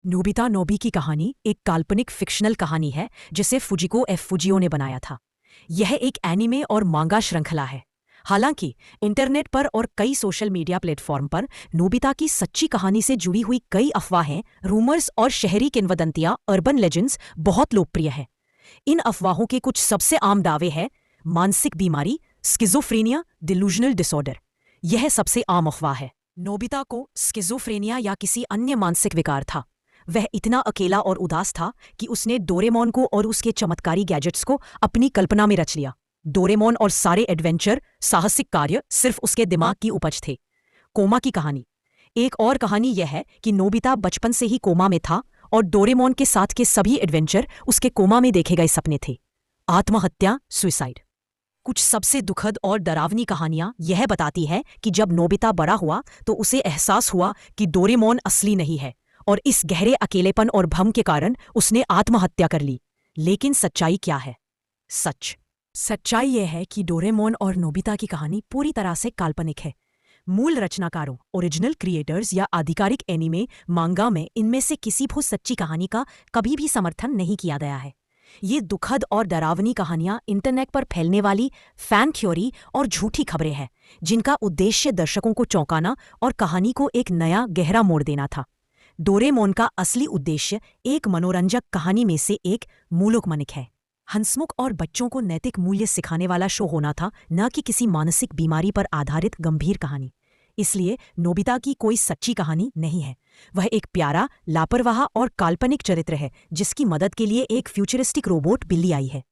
Nobita नोबी की कहानी एक काल्पनिक फिक्शनल कहानी है जिसे फुजिको एफ फुजियो ने बनाया था। यह एक एनीमे और मांगा श्रृंखला है। हालांकि इंटरनेट पर और कई सोशल मीडिया प्लेटफॉर्म पर नोबिता की सच्ची कहानी से जुड़ी हुई कई अफवाहें, रूमर्स और शहरी किंवदंतियां अर्बन लेजेंड्स बहुत लोकप्रिय हैं। इन अफवाहों के कुछ सबसे आम दावे हैं: मानसिक बीमारी, स्किज़ोफ्रेनिया, डिलूजनल डिसऑर्डर। यह सबसे आम अफवाह है। नोबिता को स्किज़ोफ्रेनिया या किसी अन्य मानसिक विकार था। वह इतना अकेला और उदास था कि उसने डोरेमोन को और उसके चमत्कारी गैजेट्स को अपनी कल्पना में रच लिया। डोरेमोन और सारे एडवेंचर, साहसिक कार्य सिर्फ उसके दिमाग की उपज थे। कोमा की कहानी। एक और कहानी यह है कि नोबिता बचपन से ही कोमा में था और डोरेमोन के साथ के सभी एडवेंचर उसके कोमा में देखे गए सपने थे। आत्महत्या, सुसाइड। कुछ सबसे दुखद और डरावनी कहानियां यह बताती है कि जब नोबिता बड़ा हुआ तो उसे एहसास हुआ कि डोरेमोन असली नहीं है और इस गहरे अकेलेपन और भ्रम के कारण उसने आत्महत्या कर ली। लेकिन सच्चाई क्या है? सच्चाई यह है कि डोरेमोन और नोबिता की कहानी पूरी तरह से काल्पनिक है। मूल रचनाकारों, ओरिजिनल क्रिएटर्स या आधिकारिक एनीमे मांगा में इनमें से किसी भी सच्ची कहानी का कभी भी समर्थन नहीं किया गया है। ये दुखद और डरावनी कहानियां इंटरनेट पर फैलने वाली फैन थ्योरी और झूठी खबरें हैं, जिनका उद्देश्य दर्शकों को चौंकाना और कहानी को एक नया गहरा मोड़ देना था। डोरेमोन का असली उद्देश्य एक मनोरंजक कहानी में से एक मूलोकमनिक है। हंसमुख और बच्चों को नैतिक मूल्य सिखाने वाला शो होना था, न कि किसी मानसिक बीमारी पर आधारित गंभीर कहानी। इसलिए नोबिता की कोई सच्ची कहानी नहीं है। वह एक प्यारा, लापरवाह और काल्पनिक चरित्र है जिसकी मदद के लिए एक फ्यूचरिस्टिक रोबोट बिल्ली आई है।